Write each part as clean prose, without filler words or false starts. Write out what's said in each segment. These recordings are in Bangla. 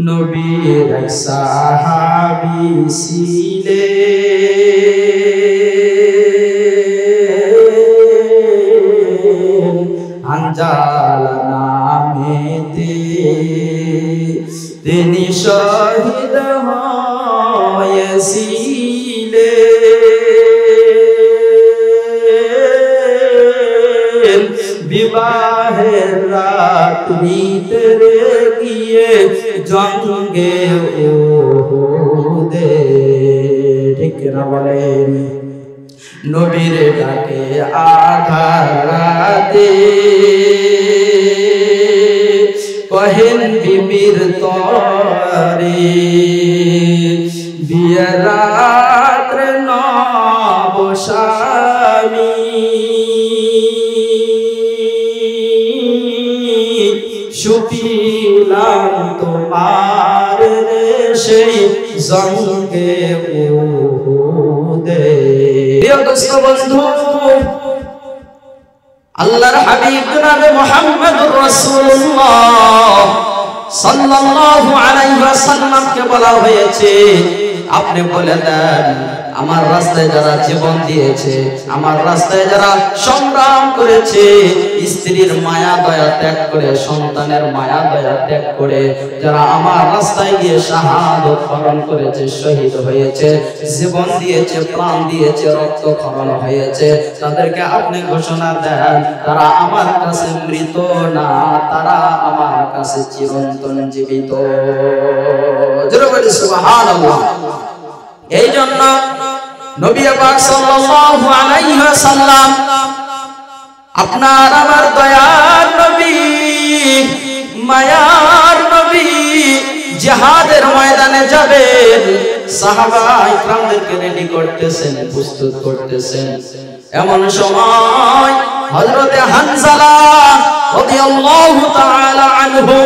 নবীর সাহাবী ছিলেন হানজালা নামেতে, তিনি শহীদ হয়েছিলেন বিবাহের রাত্রিতে গিয়ে জঙ্গে উহুদে। ঠিক না বলেন? নবীর ডাকে আধার রাতে কহেন বিবির তরে, বিয়ের রাত্রে নবস্বামী শুকিলাম তোমার সেই জঙ্গে উহুদে। প্রিয় দোস্ত বন্ধু, আল্লাহর হাবিব জনাবে মুহাম্মদুর রাসূলুল্লাহ সাল্লাল্লাহু আলাইহি ওয়াসাল্লামকে বলা হয়েছে, আপনি বলে দেন আমার রাস্তায় যারা জীবন দিয়েছে, আমার রাস্তায় যারা সংগ্রাম করেছে, স্ত্রীর মায়া দয়া ত্যাগ করে, সন্তানের মায়া দয়া ত্যাগ করে যারা আমার রাস্তায় গিয়ে শাহাদত বরণ করেছে, শহীদ হয়েছে, জীবন দিয়েছে, প্রাণ দিয়েছে, রক্তক্ষরণ হয়েছে, তাদেরকে আপনি ঘোষণা দেন তারা আমার কাছে মৃত না, তারা আমার কাছে চিরন্তন জীবিত। জোরে বলি সুবহানাল্লাহ। এই জন্য নবী পাক সাল্লাল্লাহু আলাইহি ওয়াসাল্লাম আপনার আমার দয়ার নবী, মায়ার নবী জিহাদের ময়দানে যাবেন, সাহাবা ইকরামদেরকে রেডি করতেছেন, প্রস্তুত করতেছেন। এমন সময় হযরতে হানজালা রাদিয়াল্লাহু তাআলা আনহু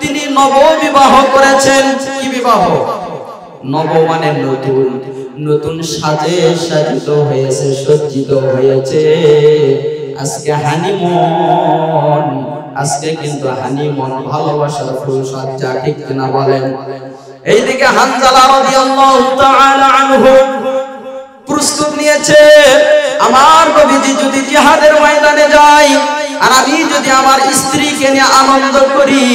তিনি নববিবাহ করেছেন। কি বিবাহ? নব মানে নতুন, নতুন সাজে সাজিত হয়েছে, সজ্জিত হয়েছে। আজকে হানিমুন, আজকে কিন্তু হানিমুন, ভালোবাসার ফুল সজ্জা। ঠিক কিনা বলেন? এইদিকে হানজালা রাদিয়াল্লাহু তাআলা আনহু প্রস্তুত নিয়েছে, আমার নবীজি যদি জিহাদের ময়দানে যায় আর আমি যদি আমার স্ত্রীকে নিয়ে আনন্দ করি,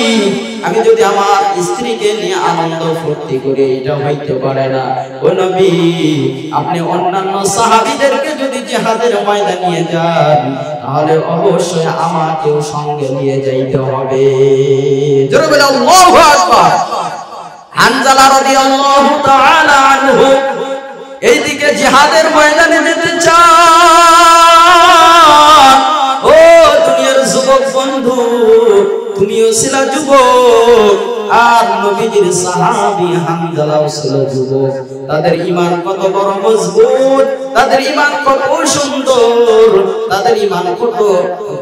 আমি যদি আমার স্ত্রীকে নিয়ে আনন্দ ফুর্তি করি, এটা হইতে পারে না। ও নবী, আপনি অন্যান্য সাহাবীদেরকে যদি জিহাদের ময়দানে নিয়ে যান তাহলে অবশ্যই আমাকেও সঙ্গে নিয়ে যাইতে হবে। জোরে বলে আল্লাহু আকবার। হানজালা রাদিয়াল্লাহু তাআলা আনহু এইদিকে জিহাদের ময়দানে যেতে চান। ও দুনিয়ার যুবক বন্ধু, তুমিও ছিল যুবক, আর নবীজির সাহাবী হানজালাও ছিল যুবক। তাদের ঈমান কত বড় মজবুত, তাদের ঈমান কত সুন্দর, তাদের ঈমান কত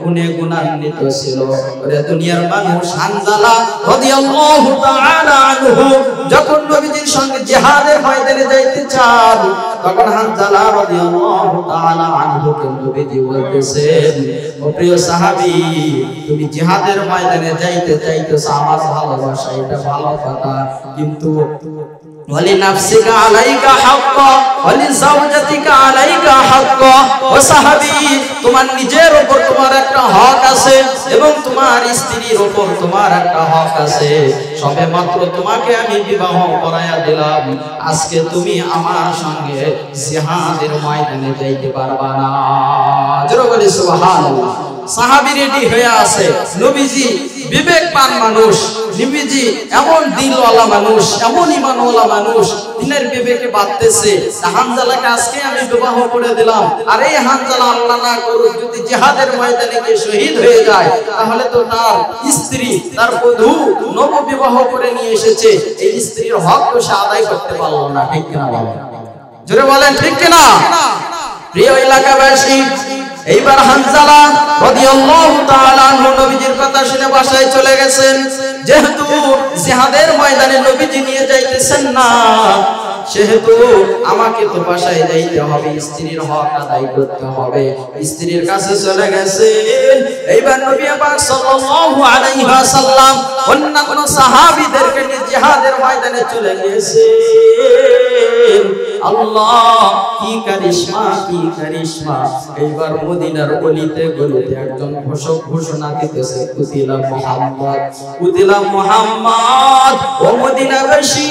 গুণে গুণান্বিত ছিল। ওরে দুনিয়ার মানুষ, হানজালা রাদিয়াল্লাহু তাআলা আনহু যখন নবীজির সঙ্গে জিহাদের ময়দানে যাইতে চান, তখন হানজালা রাদিয়াল্লাহু তাআলা আনহুকে নবীজি বলতেছেন, ও প্রিয় সাহাবী, তুমি জিহাদের ময়দানে যাইতে চাইতেছ, আমার ভালোবাসা, এটা ভালো কথা, কিন্তু ওয়ালি নাফসিকা আলাইকা হাক্কা ওয়ালি যাওজাতিকা আলাইকা হাক্কা। ও সাহাবী, তোমার নিজের উপর তোমার একটা হক আছে এবং তোমার স্ত্রীর উপর তোমার একটা হক আছে। সবে মাত্র তোমাকে আমি বিবাহ করায়া দিলাম, আজকে তুমি আমার সঙ্গে জিহাদের ময়দানে যাইতে পারবা না। জোরে বলি সুবহানাল্লাহ। সাহাবী রেডি হয়ে আছে, নবীজি বিবেকবান মানুষ, নবীজি এমন দিলওয়ালা মানুষ, এমন ঈমানওয়ালা মানুষ, দিনের বিবেকে বাঁধতেছে, হানজালাকে আজকে আমি বিবাহ করে দিলাম, আর এই হানজালা আল্লাহ না করুক যদি জিহাদের ময়দানে গিয়ে শহীদ হয়ে যায়, তাহলে তো তার স্ত্রী, তার বধূ নববিবাহ করে নিয়ে এসেছে, এই স্ত্রীর হক তো সে আদায় করতে পারলো না। ঠিক কিনা বলেন? জোরে বলেন ঠিক কিনা? প্রিয় এলাকাবাসী, এইবার হানজালা রাদিয়াল্লাহু তাআলা আনহু নবীজির কথা শুনে বাসায় চলে গেছেন। যেহেতু জিহাদের ময়দানে নবীজি নিয়ে যাইতেছেন না, সেহেতু আমাকে তো বাসায় যাইতে হবে, স্ত্রীর হক আদায় করতে হবে। স্ত্রীর কাছে চলে গেছেন। এইবার নবী পাক সাল্লাল্লাহু আলাইহি ওয়াসাল্লাম অন্যান্য সাহাবীদেরকে নিয়ে জিহাদের ময়দানে চলে গেছে। আল্লাহ কি কারিশমা, কি কারিশমা। এইবার মদিনার গলিতে গলিতে একজন ঘোষক ঘোষণা দিতেছে, কুতিলা মুহাম্মদ, কুতিলা মুহাম্মদ। ও মদিনাবাসী,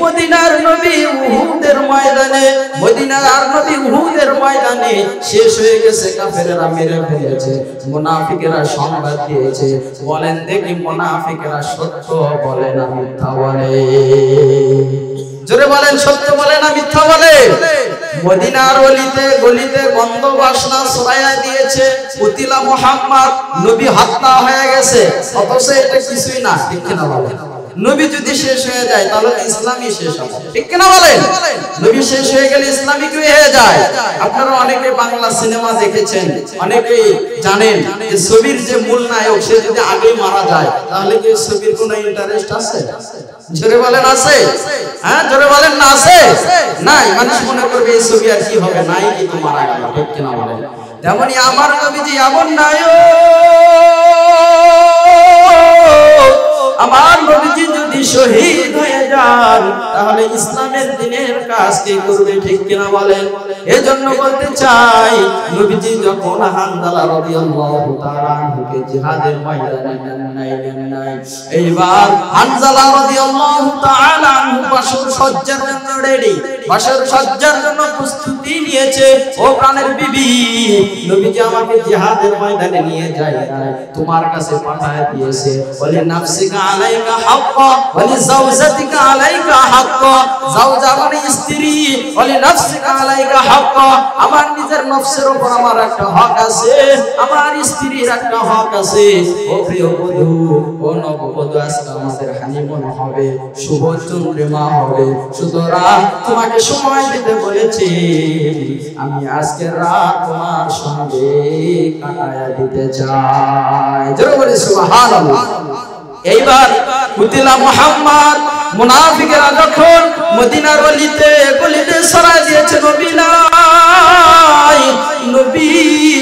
মদিনার নবী উহুদের ময়দানে, মদিনার নবী উহুদের ময়দানে শেষ হয়ে গেছে। কাফেররা মেরে ফেলেছে, মুনাফিকেরা সংবাদ দিয়েছে। বলেন দেখি মুনাফিকেরা সত্য বলে না মিথ্যা বলে? জোরে বলেন, সত্য বলে না মিথ্যা বলে? মদিনার গলিতে গলিতে গন্ধ বাসনা ছড়াইয়া দিয়েছে, কুতিলা মুহাম্মদ, নবী হত্যা হয়ে গেছে। অথচ এটা কিছুই না, ঠিক কিনা বলেন? নবী যদি শেষ হয়ে যায় তাহলে ইসলামই শেষ হবে, ঠিক কিনা বলেন? নবী শেষ হয়ে গেলে ইসলামই কি হয়ে যায়? আপনারা অনেকে বাংলা সিনেমা দেখেছেন, অনেকেই জানেন যে ছবির যে মূল নায়ক সে যদি আগেই মারা যায় তাহলে কি ছবির কোনো ইন্টারেস্ট আছে? জোরে বলেন আছে? হ্যাঁ, জোরে বলেন না আছে? নাই। মানুষ মনে করবে এই ছবি আর কি হবে, নাই কিন্তু মারা গেল, ঠিক কিনা বলেন? তেমনি আমার নবীজি এমন নায়ক, আমার নবীজি যদি শহীদ হয়ে যান তাহলে ইসলামের দ্বীনের কাজ কে করবে, ঠিক কিনা বলেন? এজন্য বলতে চাই, নবীজি যখন হানজালা রাদিয়াল্লাহু তাআলা আনহুকে জিহাদের ময়দানে নেন নাই, এইবার হানজালা রাদিয়াল্লাহু তাআলা আনহু বাসর সজ্জার জন্য রেডি, বাসর সজ্জার জন্য প্রস্তুতি নিয়েছে। ও প্রাণের বিবি, নবীজি আমাকে জিহাদের ময়দানে নিয়ে যায়, তোমার কাছে পাঠায় দিয়েছে। বলে নাফসিকা আলাইকা হাক্কা ওয়া লিজাওজাতিকা আলাইকা হাক্কা। জাওজা মানে স্ত্রী, বলে নাফসিকা আলাইকা হাক্কা, আমার নিজের নফসের উপর আমার একটা হক আছে, আমার স্ত্রীর একটা হক আছে। ও প্রিয় বধূ, ও নববধূ, আজকে আমাদের হানিমুন হবে, শুভ চন্দ্রিমা হবে, সুতরাং তোমাকে সময় দিতে বলেছি। আমি আজকের রাত তোমার সঙ্গে কাটায়া দিতে চাই। জোরে বলি সুবহানাল্লাহ। এইবার কুতিলা মুহাম্মদ, মুনাফিকেরা যখন মদিনার গলিতে গলিতে ছড়ায় দিয়েছে, নবী নাই, নবী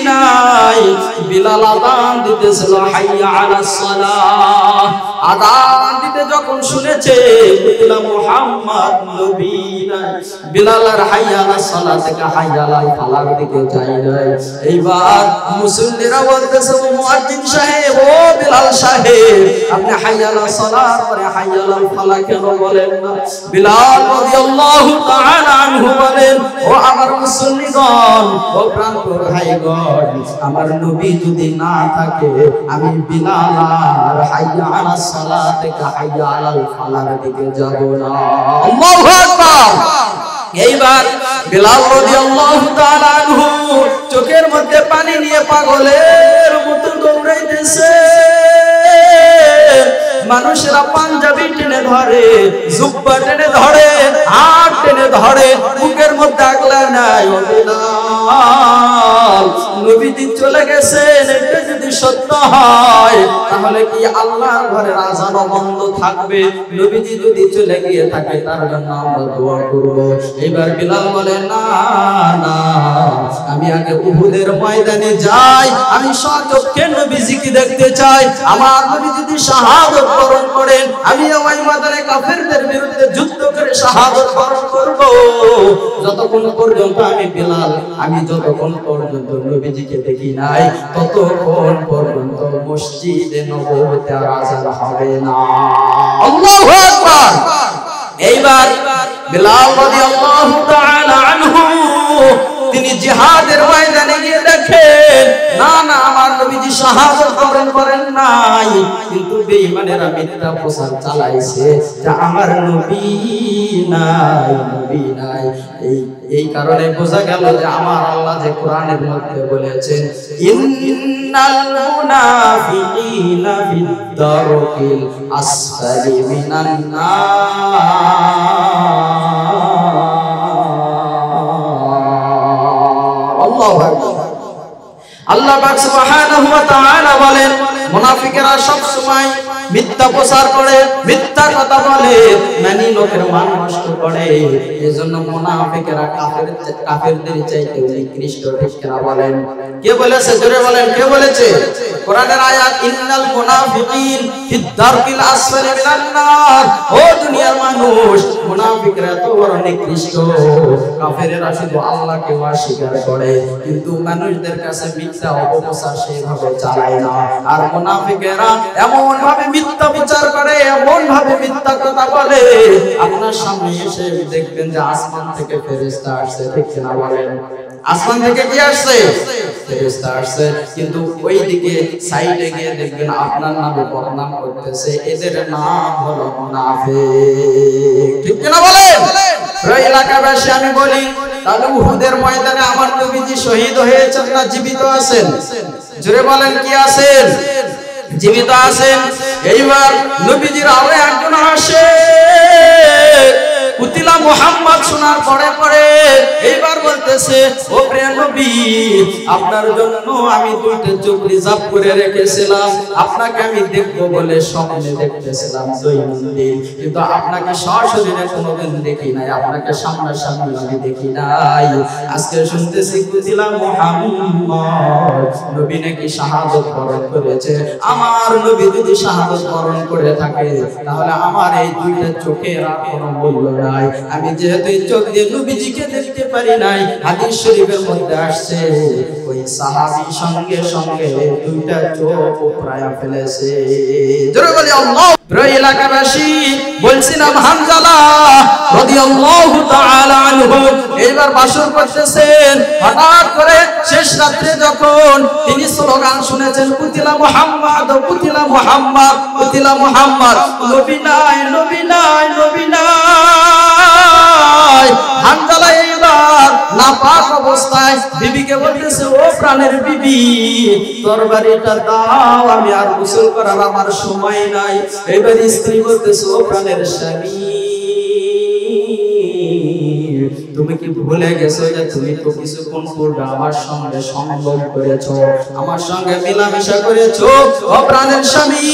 নাই। বিলাল আযান দিতেছিল, হাইয়া আলাস সালাহ। আযান দিতে যখন শুনেছে কুতিলা মুহাম্মদ, নবী নাই, বিলালের হাইয়া আলাস সালাহ থেকে হাইয়া আলাল ফালার দিকে যায় নাই। এইবার মুসল্লিরা বলতেছে, ও মুয়াজ্জিন সাহেব, ও বিলাল সাহেব, আপনি হাইয়া আলাস সালাহ পরে হাইয়া আলাল ফালাহ কেন বলেন না? বিলাল রাদিয়াল্লাহু তাআলা আনহু বলেন, ও আমার মুসল্লিগণ, ও প্রাণপ্রিয় ভাইগণ, আমার নবী যদি না থাকে আমি বিলাল আর হাইয়া আলাস সালাহ থেকে হাইয়া আলাল ফালার দিকে যাব না। আল্লাহু আকবার। এইবার বিলাল রাদিয়াল্লাহু তাআলা আনহু চোখের মধ্যে পানি নিয়ে পাগলের মতো দৌড়াইতেছে। মানুষেরা পাঞ্জাবি টেনে ধরে, জুব্বা টেনে ধরে, হাত টেনে ধরে, বুকের মধ্যে আগলা নাই। ও বিলাল, নবীজি চলে গেছেন, এটা যদি সত্য হয় তাহলে কি আল্লাহর ঘরের আযান বন্ধ থাকবে? নবীজি যদি চলে গিয়ে থাকে তার জন্য আমরা দোয়া করব। এবার বিলাল বলে, না না, আমি আগে উহুদের ময়দানে যাই, আমি সচক্ষে নবীজিকে দেখতে চাই। আমার নবী যদি শাহাদাত বরণ করেন, আমি ওই ময়দানে কাফেরদের বিরুদ্ধে যুদ্ধ করে শাহাদাত বরণ করব। যতক্ষণ পর্যন্ত আমি বিলাল, আমি যতক্ষণ পর্যন্ত নবীজিকে দেখি নাই ততক্ষণ পর্যন্ত মসজিদে নববীতে আযান হবে না। আল্লাহু আকবার। এইবার বিলাল রাদিয়াল্লাহু তাআলা আনহু তিনি জিহাদের ময়দানে গিয়ে দেখেন, না না, আমার নবীজি শাহাদাত বরণ করেন নাই, কিন্তু বেঈমানেরা মিথ্যা প্রচার চালাইছে যে আমার নবী নাই, নবী নাই। এই কারণে বোঝা গেল যে আমার আল্লাহ যে কোরআনের মধ্যে বলেছেন, ইন্নাল মুনাফিকিনা ফিদ-দারকিল আসফালি মিনান নার। আল্লাহু আকবার। আল্লাহ পাক সুবহানাহু ওয়া তাআলা বলেন, মুনাফিকেরা সব সময় মিথ্যা প্রচার করে, মিথ্যা কথা বলে, মানি লোকের মান নষ্ট করে। এজন্য মুনাফিকেরা কাফেরদের চাইতে নিকৃষ্ট, ঠিক কিনা বলেন? কে বলেছে? জোরে বলেন, কে বলেছে? কোরআনের আয়াত, ইন্নাল মুনাফিকিন ফিদ দারকিল আসফালি মিনান নার। ও দুনিয়ার মানুষ, মুনাফিকরা এত বড় নিকৃষ্ট, কাফেররা শুধু আল্লাহকে অস্বীকার করে, কিন্তু মানুষদের কাছে মিথ্যা অপপ্রচার সেভাবে চালায় না। আর মুনাফিকেরা এমন ভাবে মিথ্যা বিচার করে, এমন ভাবে মিথ্যা কথা বলে, আপনার সামনে এসে দেখবেন যে আসমান থেকে ফেরেশতা আসছে, ঠিক কিনা বলেন? আসমান থেকে কি আসছে? ফেরেশতা আসছে, কিন্তু ওই দিকে সাইডে গিয়ে দেখবেন আপনার নামে বদনাম করতেছে। এদের নাম হলো মুনাফিক, ঠিক কিনা বলেন? ওই এলাকাবাসী আমি বলি, তাহলে উহুদের ময়দানে আমার নবীজি শহীদ হয়েছেন না জীবিত আছেন? জোরে বলেন, কি আছেন? জীবিত আছেন। এইবার নবীজির আরো একজন আসে, কুতিলা মুহাম্মদ শোনার পরে পরে এইবার বলতেছে, ও প্রিয় নবী, আপনার জন্য আমি দুইটা চোখ রিজার্ভ করে রেখেছিলাম, আপনাকে আমি দেখবো বলে স্বপ্নে দেখতেছিলাম দৈনন্দিন, কিন্তু আপনাকে সশরীরে কোনোদিন দেখি নাই, আপনাকে সামনাসামনি আমি দেখি নাই। আজকে শুনতেছি কুতিলা মুহাম্মদ, নবী নাকি শাহাদাত বরণ করেছে। আমার নবী যদি শাহাদাত বরণ করে থাকে, তাহলে আমার এই দুইটা চোখের আর কোনো মূল্য নাই। আমি যেহেতু চোখ দিয়ে নবীজিকে দেখতে পারি নাই, হাদিস শরীফের মধ্যে আসছে ওই সাহাবী সঙ্গে সঙ্গে দুইটা চোখ উপড়ায়া ফেলেছে। জোরে বলি আল্লাহ। প্রিয় এলাকাবাসী, বলছিলাম হানজালা রাদিয়াল্লাহু তাআলা আনহু এইবার বাসর করতেছেন। হঠাৎ করে শেষ রাত্রে যখন তিনি স্লোগান শুনেছেন, কুতিলা মুহাম্মদ, কুতিলা মুহাম্মদ, কুতিলা মুহাম্মদ, নবী নাই, নবী নাই, নবী নাই। হানজালা এইবার নাপাক অবস্থায় বিবিকে বলতেছে, ও প্রাণের বিবি, তরবারিটা দাও, আমি আর গোসল করার আমার সময় নাই। এবার স্ত্রী বলতেছে, ও প্রাণের স্বামী, তুমি কি ভুলে গেছো যে তুমি তো কিছুক্ষণ পূর্বে আমার সঙ্গে সংগম করেছো, আমার সঙ্গে মেলামেশা করেছো? ও প্রাণের স্বামী,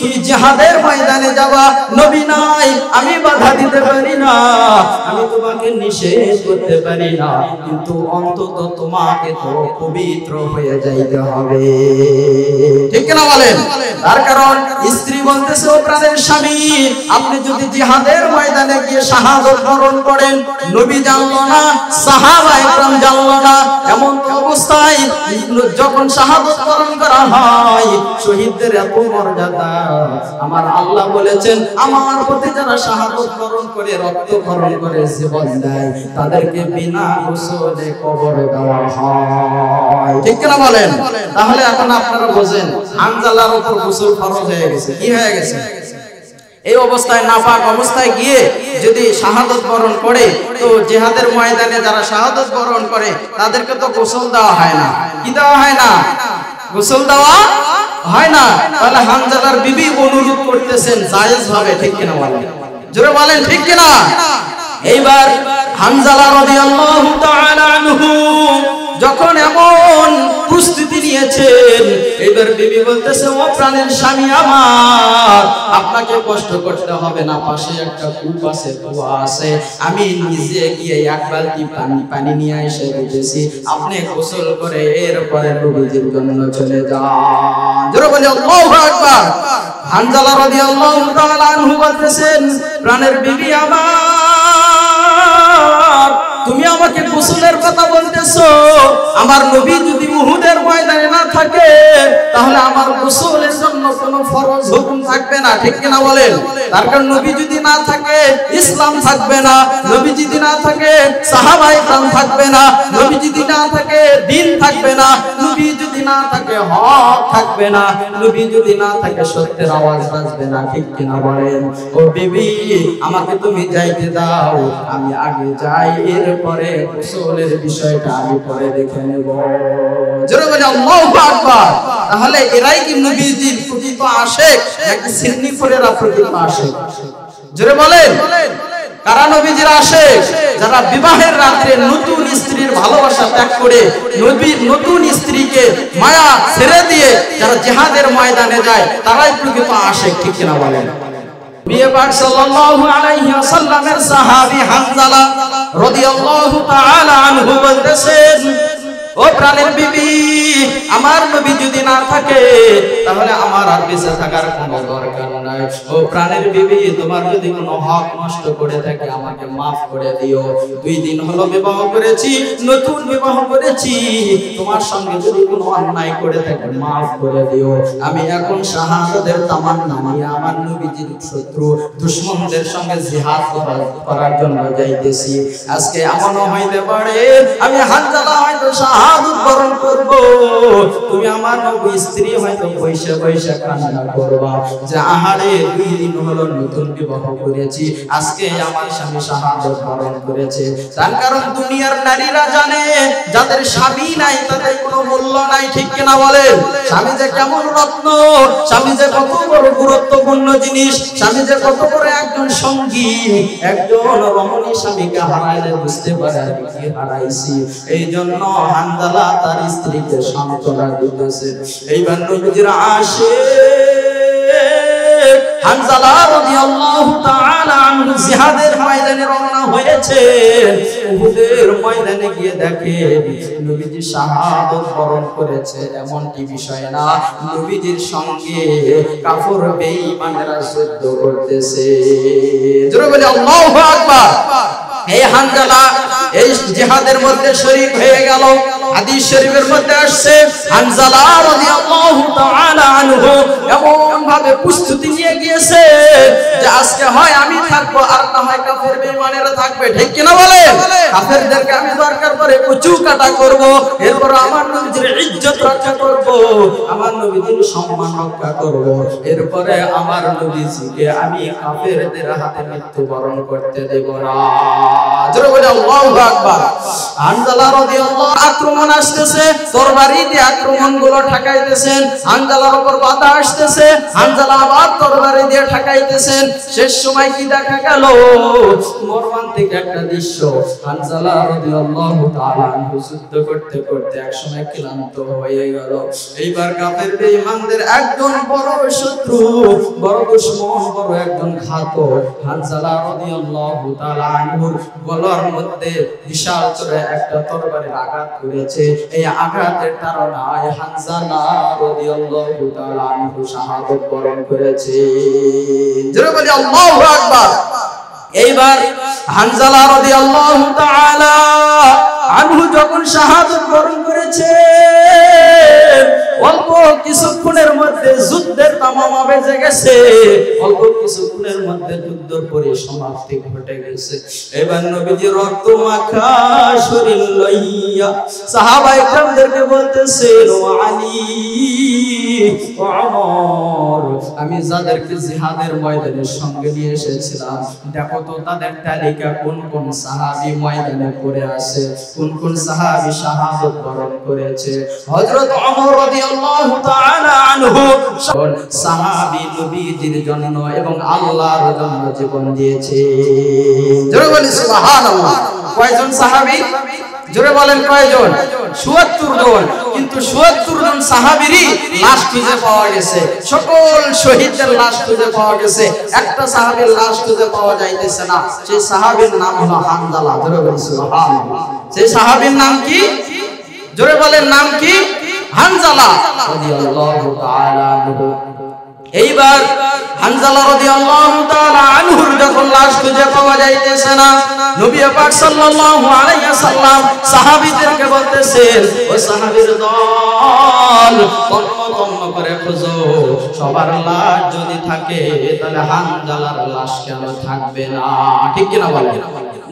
তুমি জিহাদের ময়দানে যাবা, নবী নাই, আমি বাধা দিতে পারি না, আমি তোমাকে নিষেধ করতে পারি না, কিন্তু অন্তত তোমাকে তো পবিত্র হয়ে যাইতে হবে, ঠিক না বলেন? তার কারণ স্ত্রী বলতেছে, ও প্রাণের স্বামী, আপনি যদি জিহাদের ময়দানে গিয়ে শাহাদাত বরণ করেন, নবী জানলো না, সাহাবায়ে কেরাম জানলো না, এমন অবস্থায় যখন শাহাদাত বরণ করা হয়, শহীদদের এত মর্যাদা, আমার আল্লাহ বলেছেন, আমার প্রতি যারা শাহাদাত বরণ করে, রক্তক্ষরণ করে জীবন দেয়, তাদেরকে বিনা গোসলে কবরে দেওয়া হয়, ঠিক না বলেন? তাহলে এখন আপনারা বোঝেন, হানজালার উপর গোসল ফরজ হয়ে গেছে। কি হয়ে গেছে? এই অবস্থায়, নাপাক অবস্থায় গিয়ে যদি শাহাদাত বরণ করে, তো জিহাদের ময়দানে যারা শাহাদাত বরণ করে তাদেরকে তো গোসল দেওয়া হয় না। কি দেওয়া হয় না? গোসল দেওয়া হয় না। তাহলে হানজালার বিবি অনুরোধ করতেছেন জায়েজ ভাবে, ঠিক কিনা বলেন? জোরে বলেন, ঠিক কিনা? এইবার হানজালা রাদিয়াল্লাহু তাআলা আনহু যখন এমন প্রস্তুতি নিয়েছেন, এবার বিবি বলতেছে, ও প্রাণের স্বামী আমার, আপনাকে কষ্ট করতে হবে না, পাশে একটা কূপ আছে, কুয়া আছে, আমি নিজে গিয়ে এক বালতি পানি নিয়ে এসে দিতেছি, আপনি গোসল করে এরপরে নবীজির জন্য চলে যান। জোরে বলি আল্লাহু আকবার। হানজালা রাদিয়াল্লাহু তাআলা আনহু বলতেছেন, প্রাণের বিবি আমার, তুমি আমাকে গোসলের কথা বলতেছো, আমার নবী যদি উহুদের ময়দানে না থাকে, তাহলে আমার গোসলের জন্য কোনো ফরজ হুকুম থাকবে না, ঠিক কিনা বলেন? তার কারণ নবী যদি না থাকে, ইসলাম থাকবে না, নবী যদি না থাকে, সাহাবায়ে কেরাম থাকবে না, নবী যদি না থাকে, দ্বীন থাকবে না, নবী যদি না থাকে, হক থাকবে না, নবী যদি না থাকে, সত্যের আওয়াজ বাজবে না, ঠিক কিনা বলেন? ও বিবি, আমাকে তুমি যাইতে দাও, আমি আগে যাই, এরপরে গোসলের বিষয়টা আমি পরে দেখে নেব। জোরে বলি আল্লাহু আকবার। তাহলে এরাই কি নবীজির প্রকৃত আশিক নাকি সিন্নিফরেরা প্রকৃত আশিক? জোরে বলেন, কারা নবীজির আশিক? যারা বিবাহের রাত্রে নতুন স্ত্রীর ভালোবাসা ত্যাগ করে নবীর নতুন স্ত্রীকে মায়া ছেড়ে দিয়ে যারা জিহাদের ময়দানে যায় তারাই প্রকৃত আশিক, ঠিক কিনা বলেন? নবী পাক সাল্লাল্লাহু আলাইহি ওয়াসাল্লামের সাহাবী হানজালা রাদিয়াল্লাহু তাআলা আনহু বলতেছেন, ও প্রাণের বিবি, আমার নবী যদি না থাকে তাহলে আমার আর বেঁচে থাকার কোনো দরকার নাই। ও প্রাণের বিবি, তোমার যদি কোনো হক নষ্ট করে থাকে আমাকে maaf করে দিও। 2 দিন হলো বিবাহ করেছি, নতুন বিবাহ করেছি, তোমার সঙ্গে যদি কোনো অন্যায় করে থাকে maaf করে দিও। আমি এখন শাহাদাতের তামান্না নিয়ে আমার নবীজির শত্রু দুশমনদের সঙ্গে জিহাদ করার জন্য যাইতেছি। আজকে এমনও হইতে পারে আমি হানজালা হয়তো শাহাদাত বরণ করব, তুমি আমার নবী স্ত্রী হয়তো বৈশা বৈশা কান্না করবা যে আহারে 2 দিন হলো নতুন বিবাহ করেছি, আজকে আমার স্বামী শাহাদাত বরণ করেছে। তার কারণ দুনিয়ার নারীরা জানে যাদের স্বামী নাই তাদের কোনো মূল্য নাই, ঠিক কিনা বলেন? স্বামী যে কেমন রত্ন, স্বামী যে কত বড় গুরুত্বপূর্ণ জিনিস, স্বামী যে কত বড় একজন সঙ্গী। একজন রমণী স্বামীকে হারাইলে বুঝতে পারে কি হারাইছি। এই জন্য হানজালা তার স্ত্রীকে সান্ত্বনা দিতেছে। এইবার নবীজির আশিক হানজালা রাদিয়াল্লাহু তাআলা আনহু জিহাদের ময়দানে রওনা হয়েছে। উহুদের ময়দানে গিয়ে দেখে নবীজি শাহাদাত বরণ করেছে। এমনটি বিষয় না, নবীজির সঙ্গে কাফর বেঈমানরা যুদ্ধ করতেছে। জোরে বলে আল্লাহু আকবার। এই হানজালা এই জিহাদের মধ্যে শরীক হয়ে গেল। হাদিস শরীফের মধ্যে আসছে হানজালা রাদিয়াল্লাহু তাআলা আনহু এমন ভাবে প্রস্তুতি নিয়ে গিয়েছে যে আজকে হয় আমি থাকবো আর না হয় কাফের বেঈমানেরা থাকবে, ঠিক কিনা বলেন? কাফেরদেরকে আমি দরকার পড়ে কুচু কাটা করব, এরপর আমার নবীর ইজ্জত রক্ষা করব, আমার নবীর সম্মান রক্ষা করব, এরপরে আমার নবীকে আমি কাফেরদের হাতে মৃত্যুবরণ করতে দেব না। জোরে বলে আল্লাহু আকবার। হানজালা রাদিয়াল্লাহু আক্রমণ আসতেছে, তরবারি দিয়ে আক্রমণগুলো ঠেকাইতেছেন। হানজালার উপর বাধা আসতেছে, হানজালা আবার তরবারি দিয়ে ঠেকাইতেছেন। শেষ সময় কি দেখা গেল? মর্মান্তিক একটা দৃশ্য। হানজালা রাদিয়াল্লাহু তাআলা আনহু যুদ্ধ করতে করতে একসময় ক্লান্ত হয়ে গেল। এইবার কাফের বেঈমানদের একজন বড় শত্রু, বড় দুশমন, বড় একজন ঘাতক হানজালা রাদিয়াল্লাহু তাআলা আনহুর গলার মধ্যে বিশাল করে একটা তরবারির আঘাত করেছে। এই আঘাতের কারণে হানজালা রাদিয়াল্লাহু তাআলা আনহু শাহাদাত বরণ করেছে। জোরে বলি আল্লাহু আকবার। এইবার হানজালা রাদিয়াল্লাহু তাআলা আনহু যখন শাহাদাত বরণ করেছে, অল্প কিছুক্ষণের মধ্যে যুদ্ধের তামামা বেজে গেছে। অল্প কিছুক্ষণের মধ্যে যুদ্ধের পরিসমাপ্তি ঘটে গেছে। এবার নবীজি রক্ত মাখা শরীর লইয়া সাহাবায়ে কেরামদেরকে বলতেছেন, ও আলী, ও ওমর, আমি যাদেরকে জিহাদের ময়দানের সঙ্গে নিয়ে এসেছিলাম, দেখো তো তাদের তালিকা কোন কোন সাহাবী ময়দানে পড়ে আছে, কোন কোন সাহাবী শাহাদাত বরণ করেছে। হযরত ওমর রাদিয়াল্লাহু তাআলা আনহু সাহাবী নবীজির জন্য এবং আল্লাহর জন্য জীবন দিয়েছে। জোরে বলেন সুবহানাল্লাহ। কয়জন সাহাবী? জোরে বলেন কয়জন? ৭৪ জন। কিন্তু ৭৪ জন সাহাবীরই লাশ খুঁজে পাওয়া গেছে। সকল শহীদদের লাশ খুঁজে পাওয়া গেছে, একটা সাহাবীর লাশ খুঁজে পাওয়া যাইতেছে না। সেই সাহাবীর নাম হলো হানজালা। জোরে বলেন সুবহানাল্লাহ। সেই সাহাবীর নাম কি? জোরে বলেন নাম কি? হানজালা রাদিয়াল্লাহু তাআলা আনহু। এইবার হানজালা রাদিয়াল্লাহু তাআলা আনহুর যখন লাশ খুঁজে পাওয়া যাইতেছে না, নবী পাক সাল্লাল্লাহু আলাইহি ওয়াসাল্লাম সাহাবীদেরকে বলতেছেন, ও সাহাবীর দল, তন্ন করে খোঁজো, সবার লাশ যদি থাকে তাহলে হানজালার লাশ কেন থাকবে না? ঠিক কিনা বলেন?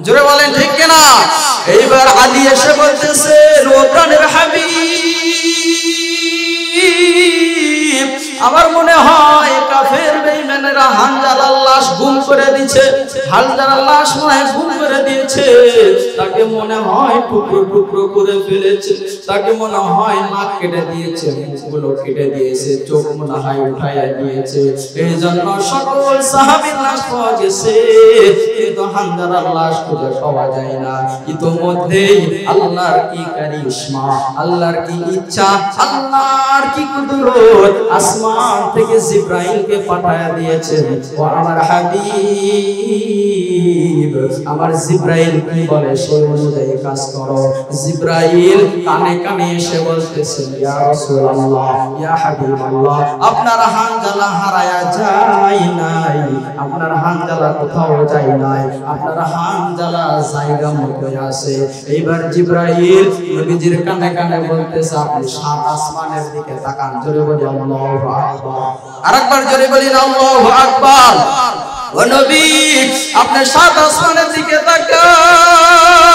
জোরে বলেন ঠিক কিনা? এইবার আলী এসে বলতেছেন, ও প্রাণের হাবিব, আমার মনে হয় কাফের বেঈমানেরা হানজালার লাশ গুম করে দিয়েছে। হানজালার লাশ মনে হয় গুম করে দিয়েছে। তাকে মনে হয় টুকরো টুকরো করে ফেলেছে। তাকে মনে হয় নাক কেটে দিয়েছে, মুখগুলো কেটে দিয়েছে, চোখ মনে হয় উঠাইয়া দিয়েছে। এই জন্য সকল সাহাবীর লাশ পাওয়া গেছে, কিন্তু হামজালার লাশ খুঁজে পাওয়া যায় না। ইতোমধ্যেই আল্লাহর কি কারিশমা, আল্লাহর কি ইচ্ছা, আল্লাহর কি কুদরত, আসমান থেকে জিবরাইলকে পাঠায়া দিয়েছেন। ও আমার হাবিব, আমার জিবরাইল কি বলে সেই অনুযায়ী কাজ করো। জিবরাইল কানে কানে এসে বলতেছে, ইয়া রাসূলুল্লাহ, ইয়া হাবিবাল্লাহ, আপনার হানজালা হারায়া যায় নাই, আপনার হানজালা কোথাও যায় নাই, আপনার হানজালা জায়গা মতো আছে। এইবার জিবরাইল নবীজির কানে কানে বলতেছে, আপনি সাত আসমানের দিকে তাকান। জোরে বলি আল্লাহু আকবার। আরেকবার জোরে বলি আল্লাহু আকবার। ও নবী, আপনি সাত আসমানের দিকে তাকান,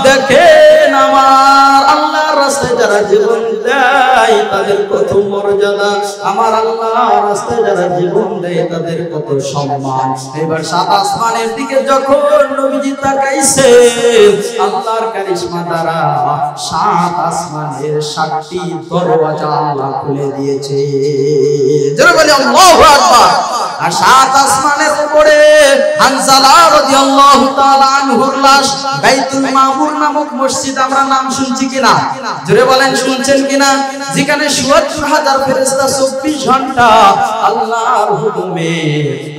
দেখেন আমার আল্লাহর রাস্তায় যারা জীবন দেয় তাদের কত মর্যাদা, আমার আল্লাহর রাস্তায় যারা জীবন দেয় তাদের কত সম্মান। এবার সাত আসমানের দিকে যখন নবীজি তাকাইছে, আল্লাহর কারিশমা দ্বারা সাত আসমানের সাতটি দরওয়াজা আল্লাহ খুলে দিয়েছে। জোরে বলি আল্লাহু আকবার। আর সাত আসমানের উপরে হানজালা রাদিয়াল্লাহু তাআলা আনহুর লাশ বাইতুল মামুর নামক মসজিদ, আমরা নাম শুনছি কিনা? জোরে বলেন শুনছেন কিনা? যেখানে ৭৪,০০০ ফেরেশতা ২৪ ঘন্টা আল্লাহর হুকুমে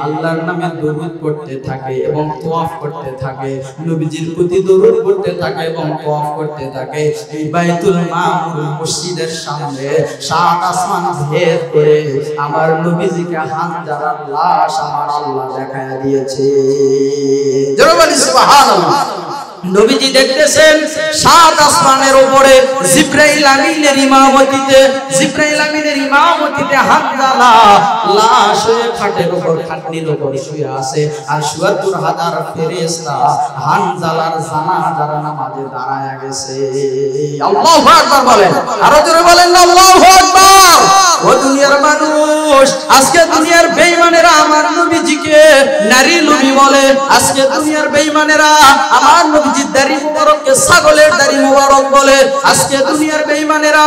আল্লাহর নামে দরুদ পড়তে থাকে এবং তওয়াফ করতে থাকে, নবীজির প্রতি দরুদ পড়তে থাকে এবং তওয়াফ করতে থাকে। এই বাইতুল মামুর মসজিদের সামনে সাত আসমান ভেদ করে আমার নবীজিকে হানজালার লাশ আমার আল্লাহ দেখায়া দিয়েছে। জোরে বলি সুবহানাল্লাহ। নবীজি দেখতেছেন সাত আসমানের উপরে জিবরাইল আমিনের ইমামতিতে হানজালা লাশ হয়ে খাটের উপর, খাটনির উপর শুয়ে আছে। আর ৭৪,০০০ ফেরেশতা হানজালার জানাজার নামাজে দাঁড়ায়া গেছে। আল্লাহু আকবার বলেন, আরো জোরে বলেন আল্লাহু আকবার। ও দুনিয়ার মানুষ, আজকে দুনিয়ার বেঈমানেরা আমার নবীজিকে নারী নবী বলে। আজকে দুনিয়ার বেঈমানেরা আমার নবীজির দাড়ি মুবারককে ছাগলের দাড়ি মুবারক বলে। আজকে দুনিয়ার বেঈমানেরা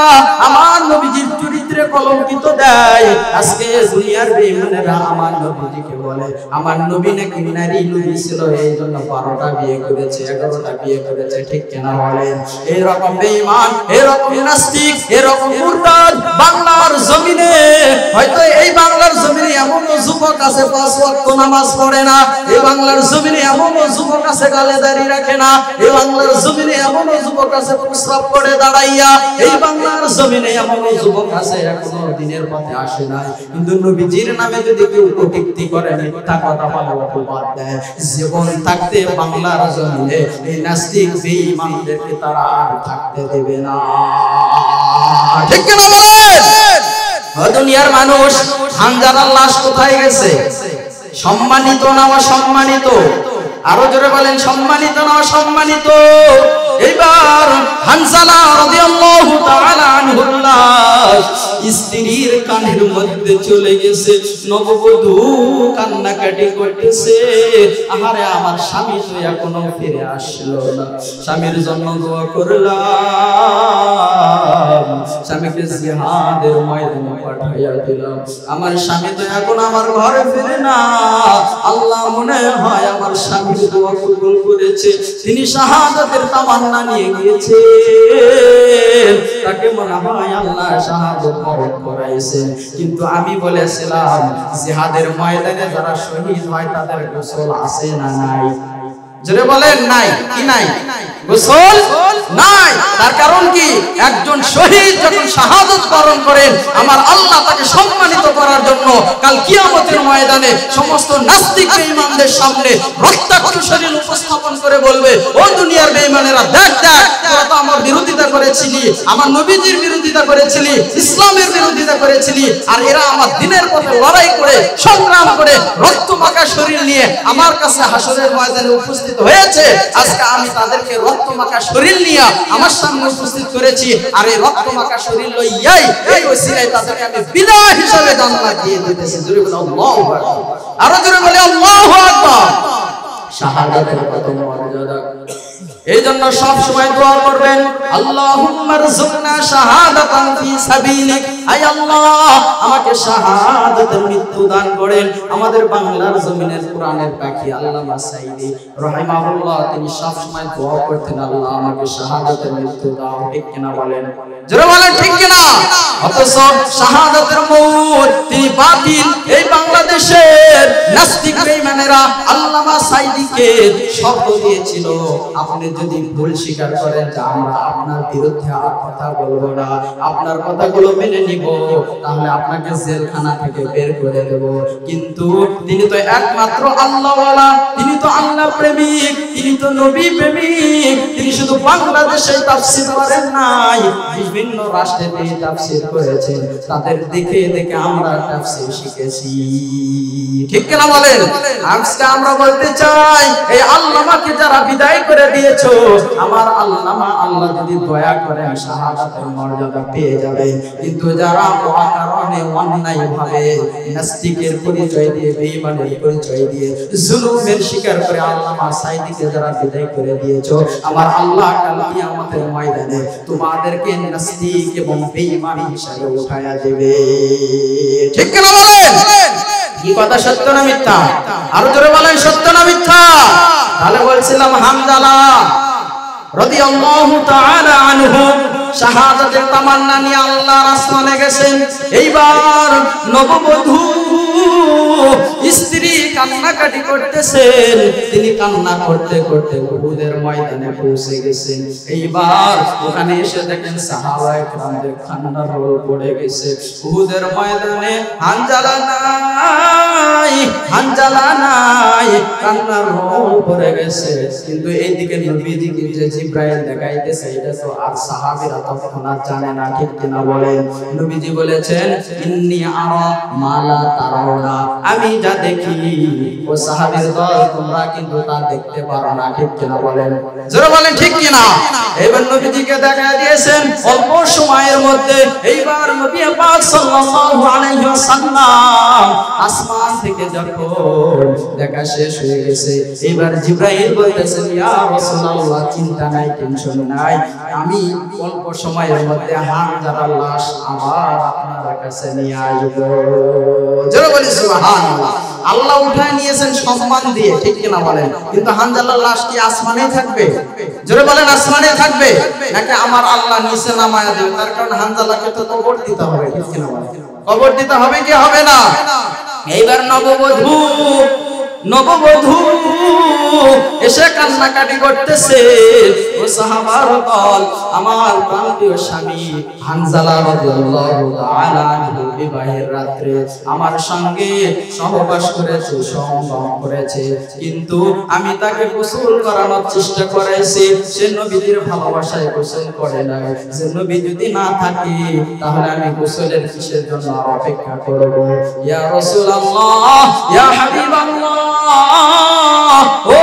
আমার নবীজির চরিত্রে কলঙ্কিত দেয়। আজকে দুনিয়ার বেঈমানেরা আমার নবীজিকে বলে আমার নবী নাকি নারী নবী ছিল, এইজন্য ১২টা বিয়ে করেছে, ১১টা বিয়ে করেছে। ঠিক কিনা বলেন? এরকম বেঈমান, এরকম নাস্তিক, এরকম মুরতাদ বাংলার জমিনে, হয়তো এই বাংলার জমিনে এমন যুবক আছে ৫ ওয়াক্ত নামাজ পড়ে না, এই বাংলার জমিনে এমন যুবক আছে গালে দাড়ি রাখে না, এই বাংলার জমিনে এমন যুবক আছে প্রস্রাব করে দাঁড়াইয়া, এই বাংলার জমিনে এমন যুবক আছে এখনো দিনের পথে আসে নাই। কিন্তু নবীজির নামে যদি কেউ কটূক্তি করে, মিথ্যা কথা বলে, অপবাদ দেয়, জীবন থাকতে বাংলার জমিনে এই নাস্তিক বেঈমানদেরকে তারা আর থাকতে দেবে না। ঠিক কি না বলেন? ও দুনিয়ার মানুষ, হানজালার লাশ কোথায় গেছে? সম্মানিত না অসম্মানিত? আরো জোরে বলেন সম্মানিত না অসম্মানিত? এবার হানজালা রাদিয়াল্লাহু তাআলা আনহুর লাশ স্ত্রীর কানের মধ্যে চলে গেছে। নববধূ কান্নাকাটি করতেছে, আহারে আমার স্বামী তো এখনো ফিরে আসলো না। স্বামীর জন্য দোয়া করলাম, স্বামীকে জিহাদের ময়দানে পাঠাইয়া দিলাম, আমার স্বামী তো এখন আমার ঘরে ফিরে না। আল্লাহ মনে হয় আমার স্বামীর দোয়া কবুল করেছে, তিনি শাহাদাতের তামান্না নিয়ে গিয়েছে, তাকে মনে হয় আল্লাহ শাহাদাত বরণ করাইছেন। কিন্তু আমি বলেছিলাম জিহাদের ময়দানে যারা শহীদ হয় তাদের গোসল আছে না নাই? জোরে বলেন নাই কি নাই? গোসল নাই। তার কারণ কি? একজন শহীদ যখন শাহাদাত বরণ করেন, আমার আল্লাহ তাকে সম্মানিত করার জন্য কাল কিয়ামতের ময়দানে সমস্ত নাস্তিক বেঈমানদের সামনে রক্তাক্ত শরীর উপস্থাপন করে বলবে, ও দুনিয়ার বেঈমানেরা, দেখ দেখ, তোরা তো আমার বিরোধিতা করেছিলি, আমার নবীজির বিরোধিতা করেছিলি, ইসলামের বিরোধিতা করেছিলি, আর এরা আমার দ্বীনের পথে লড়াই করে সংগ্রাম করে রক্তমাখা শরীর নিয়ে আমার কাছে হাসরের ময়দানে উপস্থিত হয়েছে। আজকে আমি তাদেরকে রক্তমাখা শরীর নিয়ে আমার সামনে উপস্থিত করেছি, আর এই রক্তমাখা শরীর লইয়াই এই ওসিলায় তাদেরকে আমি বিদায় হিসেবে জান্নাত দিয়ে দিতেছি। জোরে বলে আল্লাহু আকবার। আরো জোরে বলে আল্লাহু আকবার। শাহাদাতের কত মর্যাদা। এই জন্য সব সময় দোয়া করবেন, আল্লাহুম্মা রযুকনা শাহাদাতান ফি সাবিলিক, আয় আল্লাহ আমাকে শাহাদাতের মৃত্যু দান করেন। আমাদের বাংলার জমিনের কোরআনের পাখি আল্লামা সাঈদী রাহিমাহুল্লাহ তিনি সব সময় দোয়া করতেন, আল্লাহ আমাকে শাহাদাতের মৃত্যু দাও। ঠিক কিনা বলেন? জোরে বলেন ঠিক কিনা? অথচ শাহাদাতের মৌত তিনি বাতিল। এই বাংলাদেশের নাস্তিক বেঈমানেরা আল্লামা সাঈদীকে শর্ত দিয়েছিল, আপনি যদি ভুল স্বীকার করেন যে আমরা আপনার বিরুদ্ধে আর কথা বলবো না, আপনার কথাগুলো মেনে নিব, তাহলে আপনাকে জেলখানা থেকে বের করে দেব। কিন্তু তিনি তো একমাত্র আল্লাহওয়ালা, তিনি তো আল্লাহ প্রেমিক, তিনি তো নবী প্রেমিক। তিনি শুধু বাংলাদেশে তাফসীর করেন নাই, বিভিন্ন রাষ্ট্রে তিনি তাফসীর করেছেন। তাদের দেখে দেখে আমরা তাফসীর শিখেছি। ঠিক কিনা বলেন? আজকে আমরা বলতে চাই, এই আল্লামাকে যারা বিদায় করে দিয়েছো, আমার আল্লামা আল্লাহ যদি দয়া করেন শাহাদাতের মর্যাদা পেয়ে যাবে। কিন্তু যারা অকারণে অন্যায়ভাবে নাস্তিকের পরিচয় দিয়ে, বেঈমানের পরিচয় দিয়ে জুলুমের শিকার করে আল্লামা সাঈদীকে যারা বিদায় করে দিয়েছো, আমার আল্লাহ কাল কিয়ামতের ময়দানে তোমাদেরকে নাস্তিক এবং বেঈমান হিসেবে উঠায়া দেবে। ঠিক কিনা বলেন? কি কথা সত্য না মিথ্যা? আরো জোরে বলেন সত্য না মিথ্যা? তাহলে বলছিলাম হামজালা রাদিয়াল্লাহু তাআলা আনহু শাহাদাতের তামান্না নিয়ে আল্লাহর আসমানে গেছেন। এইবার নববধূ স্ত্রী কান্নাকাটি করতেছেন, তিনি কান্না করতে করতে উহুদের ময়দানে পৌঁছে গেছেন। এইবার ওখানে এসে দেখেন সাহাবায়ে কেরামদের কান্নার রোল পড়ে গেছে। উহুদের ময়দানে হানজালা নাই, হানজালা নাই, কান্নার রোল পড়ে গেছে। কিন্তু এইদিকে নবীজিকে যে জিবরাইল দেখাইতেছে, এটা তো আর সাহাবীরা তখন আর জানে না। ঠিক কিনা বলেন? নবীজি বলেছেন, ইন্নী আরা মা লা তারাউনা, আমি যা দেখি ও সাহাবীর দল তোমরা কিন্তু তা দেখতে পারো না। ঠিক কিনা বলেন? জোরে বলেন ঠিক কিনা? এবার নবীজিকে দেখা দিয়েছেন অল্প সময়ের মধ্যে। এইবার নবী পাক সাল্লাল্লাহু আলাইহি ওয়াসাল্লাম আসমান থেকে যখন দেখা শেষ হয়ে গেছে, এবার জিবরাইল বলতেছেন, ইয়া রাসূলুল্লাহ চিন্তা নাই, টেনশন নাই, আমি অল্প সময়ের মধ্যে হানজালার লাশ আবার আপনার কাছে নিয়ে আসব। জোরে বলি সুবহানাল্লাহ। আল্লাহ উঠায় নিয়েছেন সম্মান দিয়ে। ঠিক কিনা বলেন? কিন্তু হানজালার লাশ কি আসমানেই থাকবে? জোরে বলেন আসমানে থাকবে নাকি আমার আল্লাহ নিচে নামায়া দেবে? তার কারণ হানজালাকে তো কবর দিতে হবে। ঠিক কিনা বলেন? কবর দিতে হবে কি হবে না? এইবার নববধূ এসে কান্নাকাটি করতেছে। ও সাহাবার দল, আমার প্রাণপ্রিয় স্বামী হানজালা রাদিয়াল্লাহু তাআলা আনহু বিবাহের রাত্রে আমার সঙ্গে সহবাস করেছে, সঙ্গম করেছে, কিন্তু আমি তাকে গোসল করানোর চেষ্টা করেছি, সে নবীর ভালোবাসায় গোসল করে নাই। যে নবী যদি না থাকে তাহলে আমি গোসলের কিসের জন্য অপেক্ষা করব? ইয়া রাসূলুল্লাহ, ইয়া হাবিবাল্লাহ, ও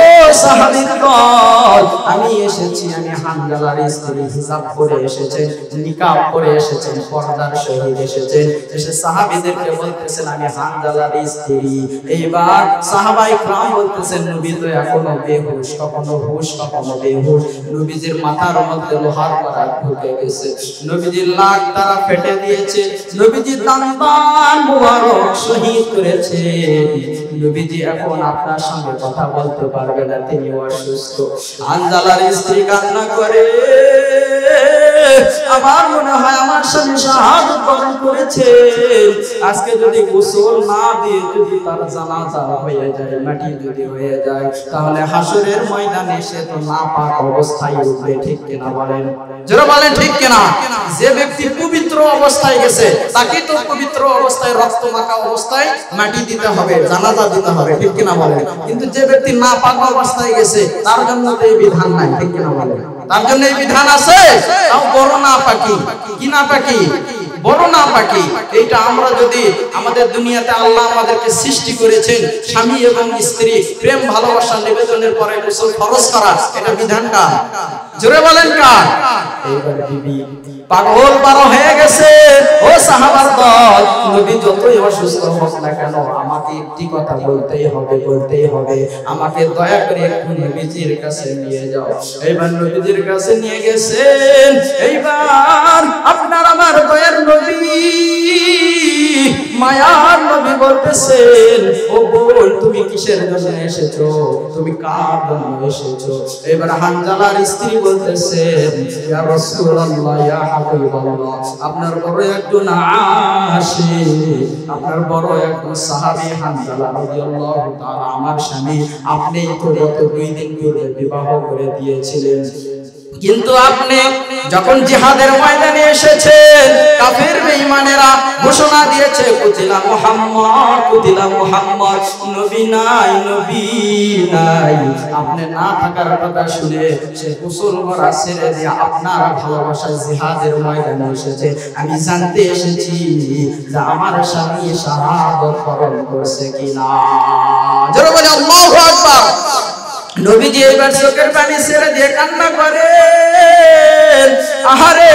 সাহাবীর দল, আমি এসেছি, আমি হানজালার স্ত্রী, হিজাব পরে এসেছেন, নিকাব পরে এসেছেন, পর্দার সহিত এসেছেন। এসে সাহাবীদেরকে বলতেছেন আমি হানজালার স্ত্রী। এইবার সাহাবায়ে কেরাম বলতেছেন নবী তো এখনো বেহুশ, কখনো হুশ কখনো বেহুশ। নবীজির মাথার মধ্যে লোহার কড়া ঢুকে গেছে, নবীজির লাক তারা ফেটে দিয়েছে, নবীজি দান মুবারক শহীদ করেছে। নবীজি এখন আপনার সঙ্গে কথা বলতে পারবে না, তিনি অসুস্থ। হানজালার স্ত্রী কান্না করে, আমার মনে হয় আমার স্বামী শাহাদাত বরণ করেছে, আজকে যদি গোসল না দিয়ে যদি তার জানাজা হয়ে যায়, মাটি যদি হয়ে যায়, তাহলে হাসরের ময়দানে সে তো নাপাক অবস্থায় উঠবে। ঠিক কিনা বলেন? যারা বলেন ঠিক কিনা? যে ব্যক্তি পবিত্র অবস্থায় গেছে তাকে তো পবিত্র অবস্থায়, রক্ত মাখা অবস্থায় মাটি দিতে হবে, জানাজা দিতে হবে। ঠিক কিনা বলেন? কিন্তু যে ব্যক্তি নাপাক অবস্থায় গেছে তার জন্য তো এই বিধান নাই। ঠিক কিনা বলেন? তার জন্য এই বিধান আছে, তাও বড় না পাকি। কি না পাকি? বড় না পাকি। এইটা আমরা যদি আমাদের দুনিয়াতে আল্লাহ আমাদেরকে সৃষ্টি করেছেন স্বামী এবং স্ত্রী প্রেম ভালোবাসা নিবেদনের পরে গোসল ফরজ করা, এটা বিধানটা জোরে বলেন কার? এইবার বিবি পাগল পারা হয়ে গেছে। ও সাহাবার দল, নবী যতই অসুস্থ হোক না কেন আমাকে একটি কথা বলতেই হবে, আমাকে দয়া করে একটু নবীজির কাছে নিয়ে যাও। এইবার নবীজির কাছে নিয়ে গেছেন। এইবার আপনার আমার দয়ার নবী, মায়ার নবী বলতেছেন, ও বোন তুমি কিসের জন্য এসেছো, তুমি কার জন্য এসেছো? এবার হানজালার স্ত্রী বলতেছেন, ইয়া রাসূলুল্লাহ, ইয়া হাবিবাল্লাহ, আপনার বড় একজন আশিক, আপনার বড় একজন সাহাবী হানজালা রাদিয়াল্লাহু তাআলা আমার স্বামী, আপনি তো গত 2 দিন পূর্বে বিবাহ করে দিয়েছিলেন, কিন্তু আপনি যখন জিহাদের ময়দানে এসেছেন কাফের বেঈমানেরা ঘোষণা দিয়েছে কুতিলা মুহাম্মদ, নবী নাই। আপনি না থাকার কথা শুনে সে গোসল করা ছেড়ে দিয়ে আপনার ভালোবাসায় জিহাদের ময়দানে এসেছে। আমি জানতে এসেছি যে আমার স্বামী শাহাদাত বরণ করছে কিনা। জোরে বলে আল্লাহু আকবার। নবীজি এবার চোখের পানি ছেড়ে দিয়ে কান্না করেন। আহারে,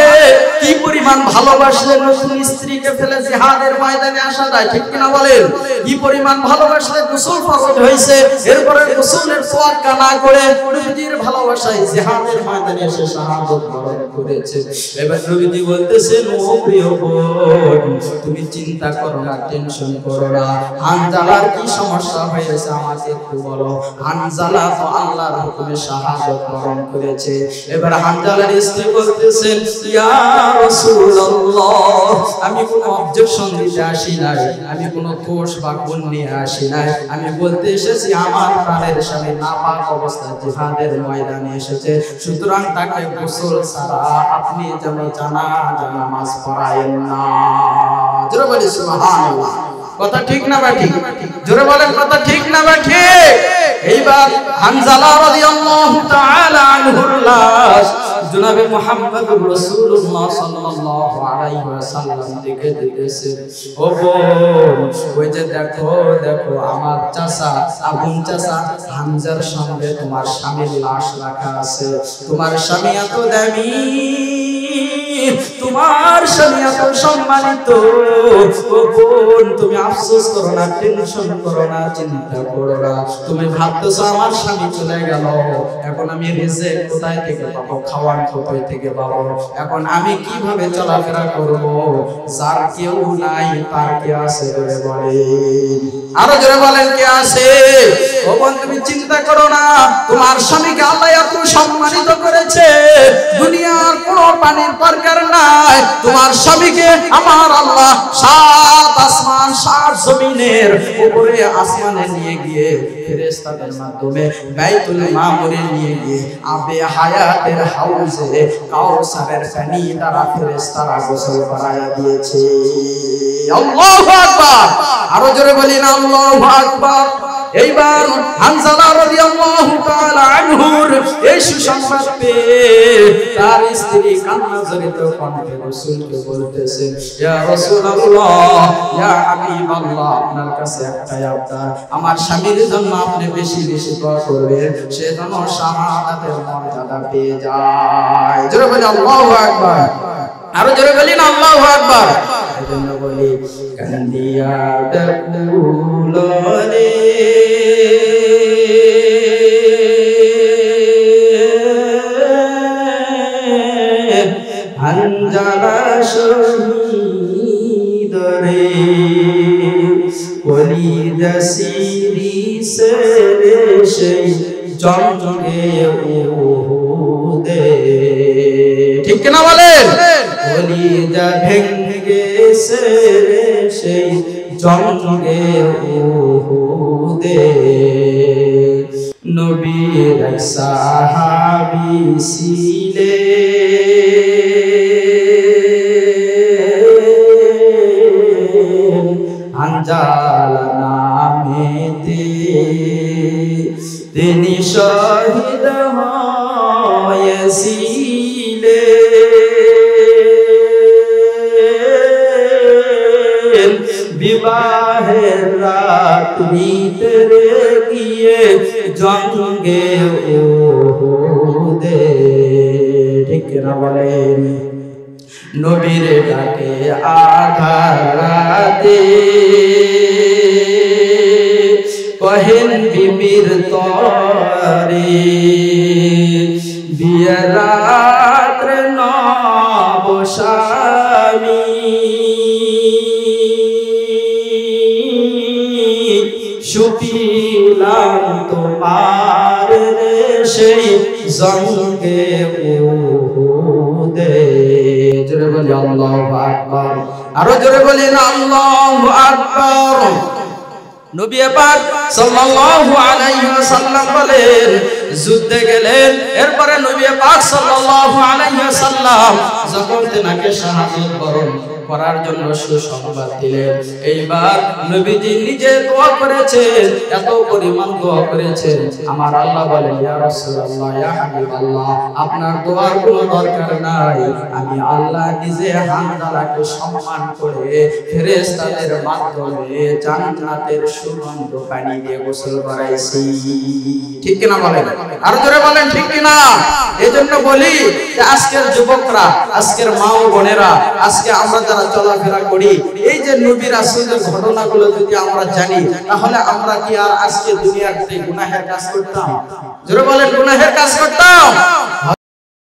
কি পরিমাণ ভালোবাসলে নতুন স্ত্রীকে ফেলে জিহাদের ময়দানে আসা যায়, ঠিক কিনা বলেন? কি পরিমাণ ভালোবাসলে গোসল ফরজ হয়েছে, এরপরে গোসলের তোয়াক্কা না করে নবীজির ভালোবাসায় জিহাদের ময়দানে এসে শাহাদাত বরণ করেছে। এবার নবীজি বলতেছেন, ও প্রিয় বোন, তুমি চিন্তা করো না, টেনশন করো না, হানজালার কি সমস্যা হয়েছে আমাকে একটু বলো। হানজালা আল্লাহর হুকুমে শাহাদাত বরণ করেছে। এবার হানজালার স্ত্রী বলতেছেন, ইয়া রাসূলুল্লাহ, আমি কোনো অবজেকশন দিতে আসি নাই, আমি কোনো দোষ বা গুণ নিয়ে আসি নাই, আমি বলতে এসেছি আমার প্রাণের স্বামী নাপাক অবস্থায় জিহাদের ময়দানে এসেছে, সুতরাং তাকে গোসল ছাড়া আপনি যেন জানাজা নামাজ পড়ায়েন না। জোরে বলি সুবহানাল্লাহ। কথা ঠিক না বা ঠিক? জোরে বলেন, কথা ঠিক না বা ঠিক? এইবার হানজালা রাদিয়াল্লাহু তাআলা আনহুর লাশ জনাবে মুহাম্মদুর রাসূলুল্লাহ সাল্লাল্লাহু আলাইহি ওয়াসাল্লাম দিকে দিতেছে। ও বোন, ওই যে দেখো আমার চাচা, আবুল চাচা হামজার সঙ্গে তোমার স্বামীর লাশ রাখা আছে। তোমার স্বামী এত দামি, তোমার স্বামী এত সম্মানিত। ও বোন, তুমি আফসোস করো না, টেনশন করো না, চিন্তা করো না। তুমি ভাবতেছো আমার স্বামী চলে গেল, এখন আমি রিজিক কোথায় থেকে পাবো, খাওয়ার কোথায় থেকে পাবো, এখন আমি কিভাবে চলাফেরা করব? যার কেউ নাই তার কে আছে? জোরে বলেন, আরো জোরে বলেন, কে আছে? ও বোন, তুমি চিন্তা করো না, তোমার স্বামীকে আল্লাহ এত সম্মানিত করেছে, দুনিয়ার কোনো পানির দরকার নাই। তোমার স্বামীকে আমার আল্লাহ 7 আসমান 7 জমিনের উপরে আসমানে নিয়ে গিয়ে ফেরেশতাদের মাধ্যমে বাইতুল মামুরে নিয়ে গিয়ে আবে হায়াতের হাউজে কাউসারের পানি দ্বারা ফেরেশতারা গোসল করায়া দিয়েছে। আল্লাহু আকবার। আরো জোরে বলি না আল্লাহু আকবার। এইবার হানজালা রাদিয়াল্লাহু তাআলা আনহুর এই সুসংবাদ পেয়ে তার স্ত্রী কান্না জড়িত কণ্ঠে রাসূলকে বলতেছেন, ইয়া রাসূলুল্লাহ, ইয়া হাবিবাল্লাহ, আপনার কাছে একটাই আবদার, আমার স্বামীর জন্য আপনি বেশি বেশি দোয়া করবেন, সে যেন শাহাদাতের মর্যাদা পেয়ে যায়। জোরে বলি আল্লাহু আকবার। আরো জোরে বলি না আল্লাহু আকবার। এজন্য বলি, কান্দিয়া ডাকুলরে হানজালা শহীদ রে, কলিজা সিরিসে সেই জঙ্গে উহুদে। ঠিক কিনা বলেন? কলিজা ভেঙে গেছে সেই জঙ্গে উহুদে, নবীর সাহাবী ছিলেন হানজালা নামেতে, তিনি শহীদ হয়েছিলেন বিবাহের রাত্রিতে গিয়ে জঙ্গে উহুদে। ঠিক না বলেন? নবীর ডাকে আধার রাতে কহেন বিবির তরে বিয়ে রাত্র নবস্বামী শুকিলাম তোমার সেই জঙ্গে উহুদে। জোরে বলি আল্লাহু আকবার, আরো জোরে বলি না আল্লাহু আকবার। নবী পাক সাল্লাল্লাহু আলাইহি ওয়াসাল্লাম বলেন যুদ্ধে গেলেন, এরপরে নবী পাক সাল্লাল্লাহু আলাইহি ওয়াসাল্লাম যখন তেনাকে শাহাদাত বরণ করার জন্য সুসংবাদ দিলেন, এইবার নবীজি নিজে দোয়া করেছেন, এত পরিমাণ দোয়া করেছেন। আমার আল্লাহ বলেন ইয়া রাসূলুল্লাহ, ইয়া হাবিবাল্লাহ, আপনার দোয়ার কোনো দরকার নাই, আমি আল্লাহ নিজে হামদালাকে সম্মান করে ফেরেশতাদের মাধ্যমে জান্নাতের সুগন্ধ পানি দিয়ে গোসল করাইছি। ঠিক কিনা বলেন? আরো জোরে বলেন ঠিক কিনা? এজন্য বলি যে আজকের যুবকরা, আজকের মা ও বোনেরা, আজকে আমরা যারা চলাফেরা করি, এই যে নবী রাসূলের ঘটনাগুলো যদি আমরা জানি, তাহলে আমরা কি আর আজকে দুনিয়াতে গুনাহের কাজ করতাম? জোরে বলেন গুনাহের কাজ করতাম?